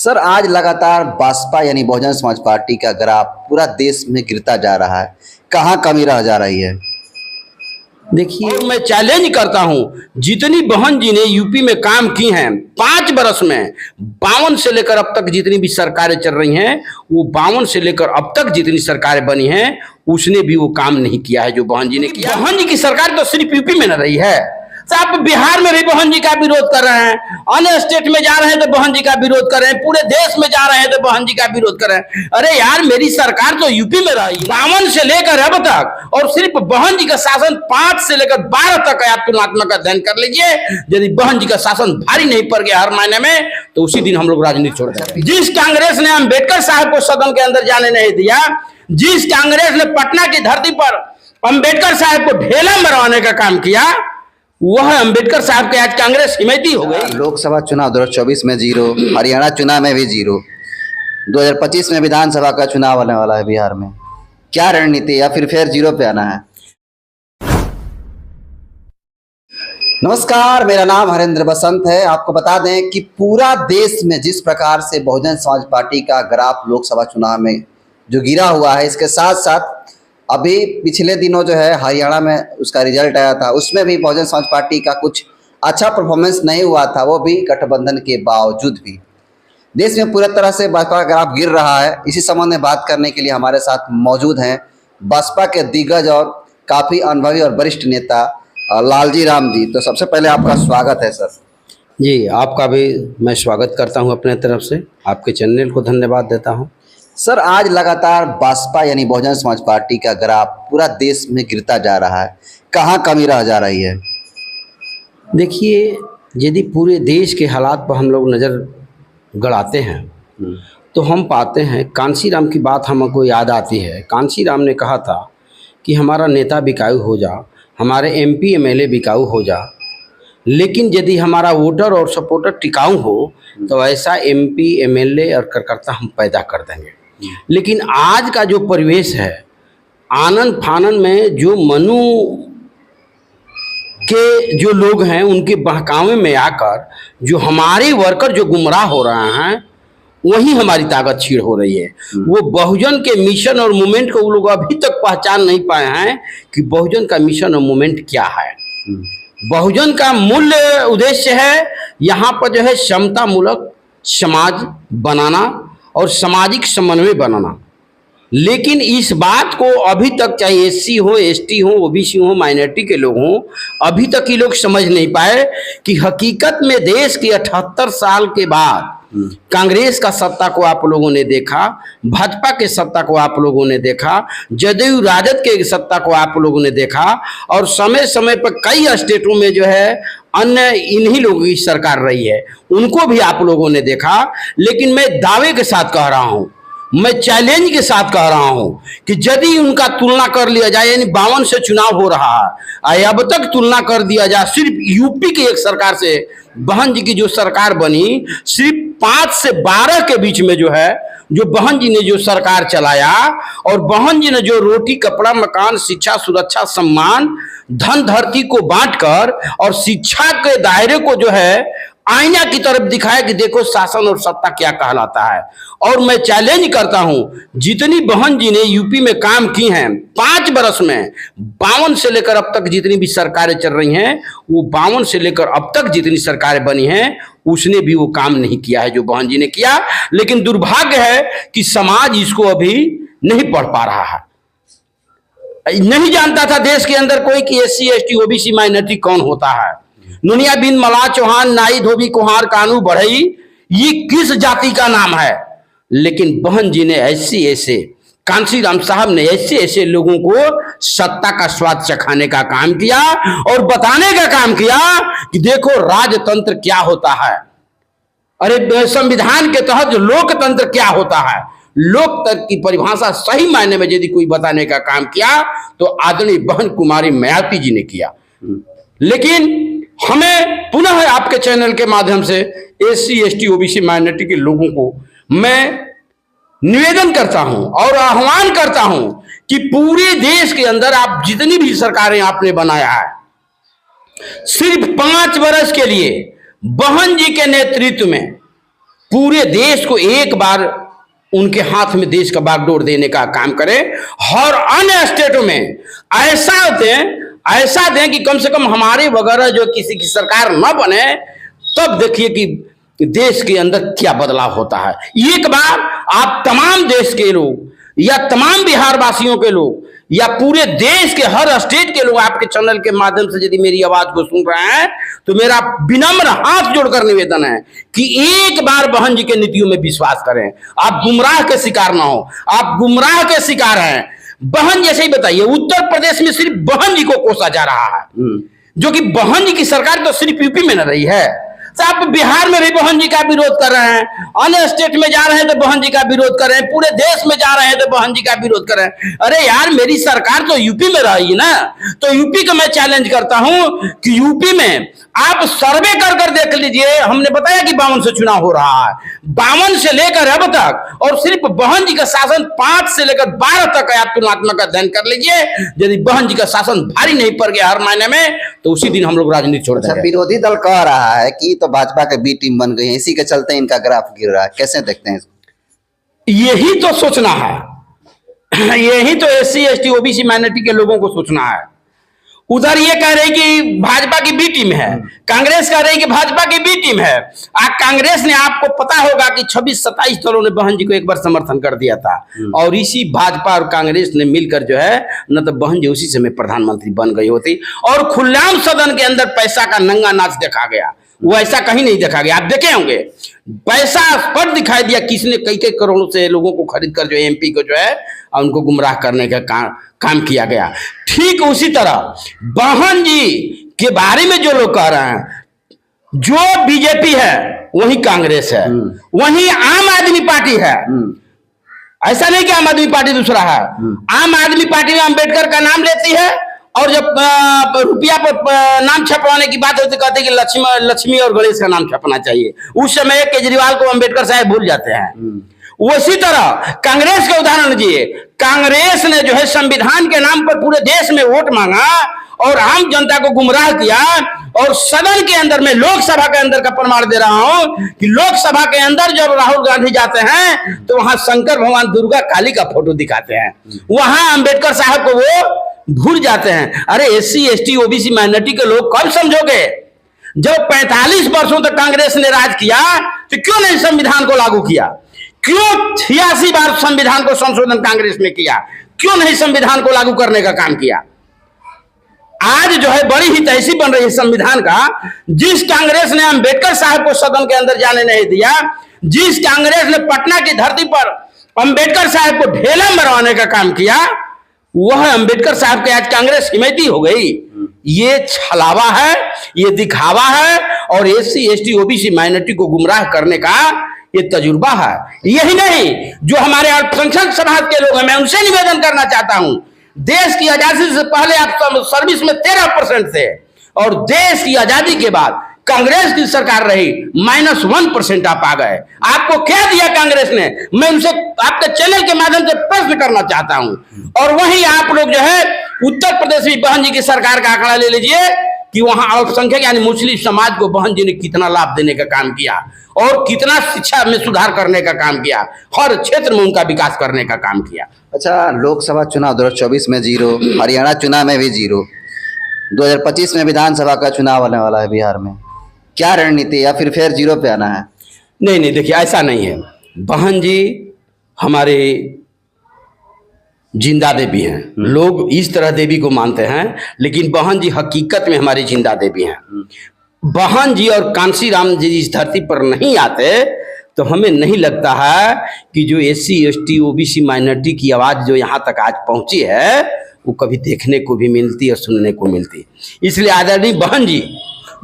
Sir आज लगातार बसपा यानी बहुजन समाज पार्टी का ग्राफ पूरा देश में गिरता जा रहा है। कहाँ कमी रह जा रही है? देखिए, और मैं चैलेंज करता हूं, जितनी बहन जी ने यूपी में काम की हैं 5 बरस में, 52 से लेकर अब तक जितनी भी सरकारें चल रही हैं, वो 52 से लेकर अब तक जितनी सरकारें बनी हैं, उसने भी वो काम नहीं किया है जो बहन जी ने किया। बहन जी की सरकार तो सिर्फ यूपी में न रही है, तो आप बिहार में भी बहन जी का विरोध कर रहे हैं, अन्य स्टेट में जा रहे हैं तो बहन जी का विरोध कर रहे हैं, पूरे देश में जा रहे हैं तो बहन जी का विरोध कर रहे हैं। अरे यार, मेरी सरकार तो यूपी में रही 52 से लेकर अब तक, और सिर्फ बहन जी का शासन 5 से लेकर 12 तक है। आप तुलनात्मक अध्ययन कर लीजिए। यदि बहन जी का शासन भारी नहीं पड़ गया हर महीने में, तो उसी दिन हम लोग राजनीति छोड़ देंगे। जिस कांग्रेस ने अम्बेडकर साहब को सदन के अंदर जाने नहीं दिया, जिस कांग्रेस ने पटना की धरती पर अम्बेडकर साहब को ढेला मरवाने का काम किया, वह अम्बेडकर साहब के आज कांग्रेस हिमायती हो गई। लोकसभा चुनाव 2024 में 0, हरियाणा चुनाव में भी 0, 2025 में विधानसभा का चुनाव आने वाला है बिहार में। क्या रणनीति, या फिर 0 पे आना है? नमस्कार, मेरा नाम हरेंद्र बसंत है। आपको बता दें कि पूरा देश में जिस प्रकार से बहुजन समाज पार्टी का ग्राफ लोकसभा चुनाव में जो गिरा हुआ है, इसके साथ साथ अभी पिछले दिनों जो है हरियाणा में उसका रिजल्ट आया था, उसमें भी बहुजन समाज पार्टी का कुछ अच्छा परफॉर्मेंस नहीं हुआ था, वो भी गठबंधन के बावजूद भी। देश में पूरी तरह से बसपा का ग्राफ गिर रहा है। इसी संबंध में बात करने के लिए हमारे साथ मौजूद हैं बसपा के दिग्गज और काफ़ी अनुभवी और वरिष्ठ नेता लालजी राम जी। तो सबसे पहले आपका स्वागत है सर। जी, आपका भी मैं स्वागत करता हूं अपने तरफ से, आपके चैनल को धन्यवाद देता हूं। सर आज लगातार बसपा यानी बहुजन समाज पार्टी का ग्राफ पूरा देश में गिरता जा रहा है। कहाँ कमी रह जा रही है? देखिए, यदि पूरे देश के हालात पर हम लोग नज़र गड़ाते हैं तो हम पाते हैं, कांशीराम की बात हमको याद आती है। कांशीराम ने कहा था कि हमारा नेता बिकाऊ हो जा, हमारे MP MLA बिकाऊ हो जा, लेकिन यदि हमारा वोटर और सपोर्टर टिकाऊ हो तो ऐसा MP MLA और कार्यकर्ता हम पैदा कर देंगे। लेकिन आज का जो परिवेश है, आनंद फानन में जो मनु के जो लोग हैं, उनके बहकावे में आकर जो हमारे वर्कर जो गुमराह हो रहे हैं, वही हमारी ताकत छीड़ हो रही है। वो बहुजन के मिशन और मूवमेंट को वो लोग अभी तक पहचान नहीं पाए हैं कि बहुजन का मिशन और मूवमेंट क्या है। बहुजन का मूल्य उद्देश्य है यहाँ पर जो है समता मूलक समाज बनाना और सामाजिक समन्वय बनाना। लेकिन इस बात को अभी तक, चाहे SC हो, ST हो, OBC हो, माइनॉरिटी के लोग हों, अभी तक ये लोग समझ नहीं पाए कि हकीकत में देश के 78 साल के बाद कांग्रेस का सत्ता को आप लोगों ने देखा, भाजपा के सत्ता को आप लोगों ने देखा, जदयू राजद के सत्ता को आप लोगों ने देखा, और समय समय पर कई स्टेटों में जो है अन्य इन्हीं लोगों की सरकार रही है, उनको भी आप लोगों ने देखा। लेकिन मैं दावे के साथ कह रहा हूं, मैं चैलेंज के साथ कह रहा हूं कि यदि उनका तुलना कर लिया जाए, यानी 52 से चुनाव हो रहा है, अब तक तुलना कर दिया जाए सिर्फ यूपी की एक सरकार से, बहन जी की जो सरकार बनी, सिर्फ 5 से 12 के बीच में जो है, जो बहन जी ने जो सरकार चलाया, और बहन जी ने जो रोटी कपड़ा मकान शिक्षा सुरक्षा सम्मान धन धरती को बांटकर और शिक्षा के दायरे को जो है आईना की तरफ दिखाया कि देखो शासन और सत्ता क्या कहलाता है। और मैं चैलेंज करता हूं, जितनी बहन जी ने यूपी में काम की हैं 5 बरस में, 52 से लेकर अब तक जितनी भी सरकारें चल रही हैं, वो 52 से लेकर अब तक जितनी सरकारें बनी हैं, उसने भी वो काम नहीं किया है जो बहन जी ने किया। लेकिन दुर्भाग्य है कि समाज इसको अभी नहीं पढ़ पा रहा है। नहीं जानता था देश के अंदर कोई कि SC ST OBC माइनॉरिटी कौन होता है। नुनिया बिन मला चौहान नाई धोबी कुहार कानू बढ़ई, ये किस जाति का नाम है। लेकिन बहन जी ने ऐसे कांशीराम साहब ने ऐसे लोगों को सत्ता का स्वाद चखाने का काम किया और बताने का काम किया कि देखो राजतंत्र क्या होता है। अरे संविधान के तहत जो लोकतंत्र क्या होता है, लोकतंत्र की परिभाषा सही मायने में यदि कोई बताने का काम किया तो आदरणीय बहन कुमारी मायावती जी ने किया। लेकिन हमें पुनः आपके चैनल के माध्यम से SC ST OBC माइनॉरिटी के लोगों को मैं निवेदन करता हूं और आह्वान करता हूं कि पूरे देश के अंदर आप जितनी भी सरकारें आपने बनाया है, सिर्फ 5 वर्ष के लिए बहन जी के नेतृत्व में पूरे देश को एक बार उनके हाथ में देश का बागडोर देने का काम करें, और अन्य स्टेटों में ऐसा दें कि कम से कम हमारे वगैरह जो किसी की सरकार न बने, तब देखिए कि देश के अंदर क्या बदलाव होता है। एक बार आप तमाम देश के लोग या तमाम बिहार वासियों के लोग या पूरे देश के हर स्टेट के लोग आपके चैनल के माध्यम से यदि मेरी आवाज को सुन रहे हैं, तो मेरा विनम्र हाथ जोड़कर निवेदन है कि एक बार बहन जी के नीतियों में विश्वास करें। आप गुमराह के शिकार ना हो, आप गुमराह के शिकार हैं। बहन जैसे ही बताइए, उत्तर प्रदेश में सिर्फ बहन जी को कोसा जा रहा है, जो कि बहन जी की सरकार तो सिर्फ यूपी में न रही है। तो आप बिहार में भी बहन जी का विरोध कर रहे हैं, अन्य स्टेट में जा रहे हैं तो बहन जी का विरोध कर रहे हैं, पूरे देश में जा रहे हैं तो बहन जी का विरोध कर रहे हैं। अरे यार, मेरी सरकार तो यूपी में रही ना, तो यूपी को मैं चैलेंज करता हूं कि यूपी में आप सर्वे कर कर देख लीजिए। हमने बताया कि 52 से चुनाव हो रहा है, 52 से लेकर अब तक, और सिर्फ बहन जी का शासन 5 से लेकर 12 तक है। आप तुलनात्मक अध्ययन कर लीजिए। यदि बहन जी का शासन भारी नहीं पड़ गया हर महीने में, तो उसी दिन हम लोग राजनीति छोड़ देंगे। विरोधी दल कह रहा है कि तो भाजपा के बी टीम बन गई है, इसी के चलते इनका ग्राफ गिर रहा है। कैसे देखते हैं इसको? यही तो सोचना है, यही तो SC ST OBC माइनॉरिटी के लोगों को सोचना है। उधर ये कह रहे कि भाजपा की बी टीम है, कांग्रेस कह रही कि भाजपा की बी टीम है। कांग्रेस ने, आपको पता होगा कि 26-27 दलों ने बहन जी को एक बार समर्थन कर दिया था, और इसी भाजपा और कांग्रेस ने मिलकर जो है, न तो बहन जी उसी समय प्रधानमंत्री बन गई होती, और खुलेआम सदन के अंदर पैसा का नंगा नाच देखा गया। वो ऐसा कहीं नहीं देखा गया। आप देखे होंगे, पैसा स्पष्ट दिखाई दिया किसने कई कई करोड़ों से लोगों को खरीद कर जो MP को जो है उनको गुमराह करने का काम किया गया। ठीक उसी तरह बहन जी के बारे में जो लोग कह रहे हैं, जो बीजेपी है वही कांग्रेस है, वही आम आदमी पार्टी है। ऐसा नहीं कि आम आदमी पार्टी दूसरा है। आम आदमी पार्टी में अम्बेडकर का नाम लेती है, और जब रुपया पर नाम छपवाने की बात होती कहते कि लक्ष्मी और गणेश का नाम छपना चाहिए। उस समय केजरीवाल को अम्बेडकर साहब भूल जाते हैं। उसी तरह कांग्रेस का उदाहरण लीजिए। कांग्रेस ने जो है संविधान के नाम पर पूरे देश में वोट मांगा और आम जनता को गुमराह किया, और सदन के अंदर में, लोकसभा के अंदर का प्रमाण दे रहा हूं कि लोकसभा के अंदर जब राहुल गांधी जाते हैं तो वहां शंकर भगवान, दुर्गा, काली का फोटो दिखाते हैं, वहां अम्बेडकर साहब को वो भूल जाते हैं। अरे SC ST OBC माइनॉरिटी के लोग कब समझोगे? जब 45 वर्षों तक कांग्रेस ने राज किया तो क्यों नहीं संविधान को लागू किया? क्यों 86 बार संविधान को संशोधन कांग्रेस ने किया? क्यों नहीं संविधान को लागू करने का काम किया? आज जो है बड़ी ही तहसीब बन रही है संविधान का। जिस कांग्रेस ने अम्बेडकर साहब को सदन के अंदर जाने नहीं दिया, जिस कांग्रेस ने पटना की धरती पर अम्बेडकर साहब को ढेला मरवाने का काम किया, वह अम्बेडकर साहब के आज कांग्रेस हिमायती हो गई। ये छलावा है, ये दिखावा है, और SC ST OBC माइनॉरिटी को गुमराह करने का ये तजुर्बा है। यही नहीं, जो हमारे अल्पसंख्यक समाज के लोग हैं, मैं उनसे निवेदन करना चाहता हूं, देश की आजादी से पहले आप सर्विस में 13% थे, और देश की आजादी के बाद कांग्रेस की सरकार रही, -1% आप आ गए। आपको क्या दिया कांग्रेस ने? मैं उनसे आपके चैनल के माध्यम से प्रश्न करना चाहता हूं। और वहीं आप लोग जो है उत्तर प्रदेश में बहन जी की सरकार का आंकड़ा ले लीजिए कि वहां अल्पसंख्यक यानी मुस्लिम समाज को बहन जी ने कितना लाभ देने का काम किया, और कितना शिक्षा में सुधार करने का काम किया, हर क्षेत्र में उनका विकास करने का काम किया। अच्छा, लोकसभा चुनाव 2024 में 0, हरियाणा चुनाव में भी 0, 2025 में विधानसभा का चुनाव होने वाला है बिहार में। क्या रणनीति, या फिर 0 पे आना है? नहीं, देखिए ऐसा नहीं है। बहन जी हमारे जिंदा देवी हैं। लोग इस तरह देवी को मानते हैं, लेकिन बहन जी हकीकत में हमारी जिंदा देवी हैं। बहन जी और कांसी राम जी इस धरती पर नहीं आते तो हमें नहीं लगता है कि जो SC ST OBC माइनॉरिटी की आवाज़ जो यहाँ तक आज पहुँची है वो कभी देखने को भी मिलती और सुनने को मिलती। इसलिए आदरणीय बहन जी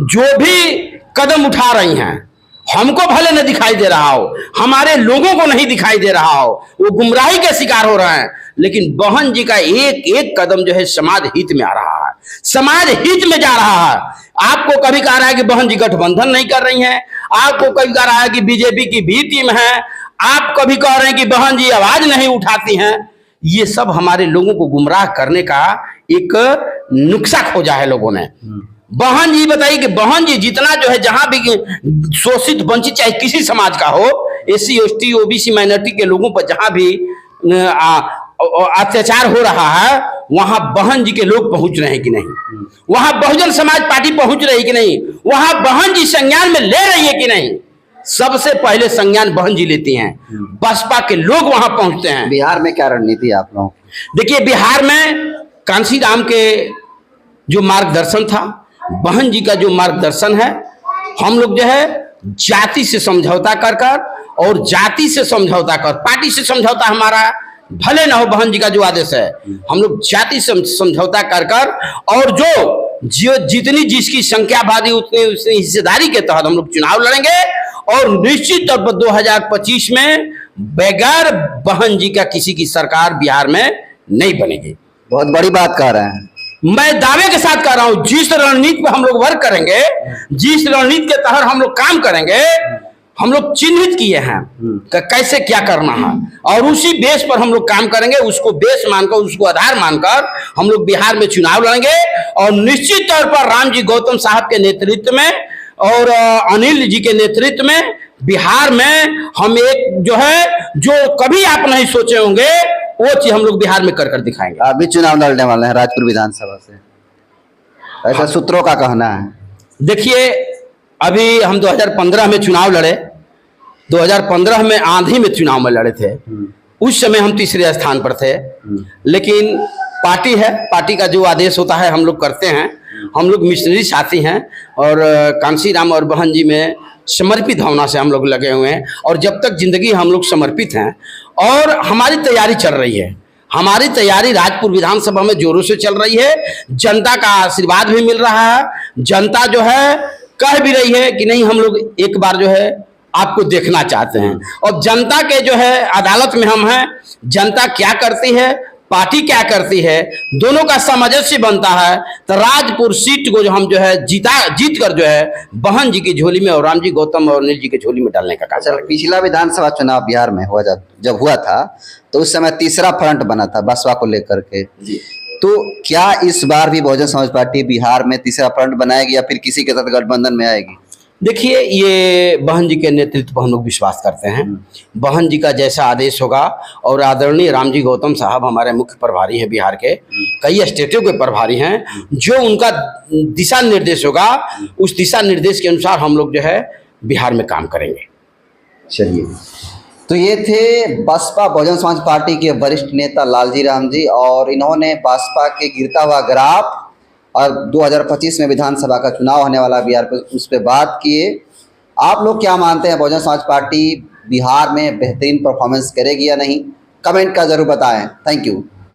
जो भी कदम उठा रही हैं, हमको भले न दिखाई दे रहा हो, हमारे लोगों को नहीं दिखाई दे रहा हो, वो गुमराही के शिकार हो रहे हैं, लेकिन बहन जी का एक एक कदम जो है समाज हित में आ रहा है, समाज हित में जा रहा है। आपको कभी कह रहा है कि बहन जी गठबंधन नहीं कर रही हैं, आपको कभी कह रहा है कि बीजेपी की बी टीम है, आप कभी कह रहे हैं कि बहन जी आवाज नहीं उठाती हैं। ये सब हमारे लोगों को गुमराह करने का एक नुक्सा खोजा है लोगों ने। बहन जी बताइए कि बहन जी जितना जो है जहां भी शोषित वंचित चाहे किसी समाज का हो, एससी एसटी ओबीसी माइनॉरिटी के लोगों पर जहां भी अत्याचार हो रहा है, वहां बहन जी के लोग पहुंच रहे हैं कि नहीं, वहां बहुजन समाज पार्टी पहुंच रही है कि नहीं, वहां बहन जी संज्ञान में ले रही है कि नहीं। सबसे पहले संज्ञान बहन जी लेती हैं, बसपा के लोग वहां पहुंचते हैं। बिहार में क्या रणनीति है आप लोगों की? देखिए बिहार में कांसी राम के जो मार्गदर्शन था, बहन जी का जो मार्गदर्शन है, हम लोग जो है जाति से समझौता कर कर और जाति से समझौता कर, पार्टी से समझौता हमारा भले ना हो, बहन जी का जो आदेश है, हम लोग जाति से समझौता कर कर और जो जितनी जिसकी संख्या भारी उतनी हिस्सेदारी के तहत हम लोग चुनाव लड़ेंगे और निश्चित तौर पर 2025 में बगैर बहन जी का किसी की सरकार बिहार में नहीं बनेगी। बहुत बड़ी बात कह रहे हैं। मैं दावे के साथ कह रहा हूं, जिस रणनीति पर हम लोग वर्क करेंगे, जिस रणनीति के तहत हम लोग काम करेंगे, हम लोग चिन्हित किए हैं कि कैसे क्या करना है और उसी बेस पर हम लोग काम करेंगे। उसको बेस मानकर, उसको आधार मानकर हम लोग बिहार में चुनाव लड़ेंगे और निश्चित तौर पर राम जी गौतम साहब के नेतृत्व में और अनिल जी के नेतृत्व में बिहार में हम एक जो है, जो कभी आप नहीं सोचे होंगे, वो चीज हम लोग बिहार में कर कर दिखाएंगे। आप भी चुनाव लड़ने वाले हैं राजपुर विधानसभा से, ऐसा सूत्रों का कहना है। देखिए अभी हम 2015 में चुनाव लड़े, 2015 में आंधी में चुनाव में लड़े थे, उस समय हम तीसरे स्थान पर थे, लेकिन पार्टी है, पार्टी का जो आदेश होता है हम लोग करते हैं। हम लोग मिशनरी साथी हैं और कांसी राम और बहन जी में समर्पित भावना से हम लोग लगे हुए हैं और जब तक जिंदगी हम लोग समर्पित हैं और हमारी तैयारी चल रही है। हमारी तैयारी राजपुर विधानसभा में जोरों से चल रही है, जनता का आशीर्वाद भी मिल रहा है, जनता जो है कह भी रही है कि नहीं हम लोग एक बार जो है आपको देखना चाहते हैं और जनता के जो है अदालत में हम हैं। जनता क्या करती है, पार्टी क्या करती है, दोनों का सामंजस्य बनता है तो राजपुर सीट को जो हम जो है जीत कर जो है बहन जी की झोली में और राम जी गौतम और अनिल जी की झोली में डालने का काम। अच्छा, पिछला विधानसभा चुनाव बिहार में हुआ जब हुआ था तो उस समय तीसरा फ्रंट बना था बसपा को लेकर के, तो क्या इस बार भी बहुजन समाज पार्टी बिहार में तीसरा फ्रंट बनाएगी या फिर किसी के साथ गठबंधन में आएगी? देखिए ये बहन जी के नेतृत्व पर हम लोग विश्वास करते हैं। बहन जी का जैसा आदेश होगा और आदरणीय राम जी गौतम साहब हमारे मुख्य प्रभारी हैं बिहार के, कई स्टेटों के प्रभारी हैं, जो उनका दिशा निर्देश होगा उस दिशा निर्देश के अनुसार हम लोग जो है बिहार में काम करेंगे। चलिए, तो ये थे बसपा बहुजन समाज पार्टी के वरिष्ठ नेता लालजी राम जी और इन्होंने बसपा के गिरता हुआ ग्राफ और 2025 में विधानसभा का चुनाव होने वाला बिहार पे, उस पर बात किए। आप लोग क्या मानते हैं, बहुजन समाज पार्टी बिहार में बेहतरीन परफॉर्मेंस करेगी या नहीं? कमेंट का जरूर बताएं। Thank you.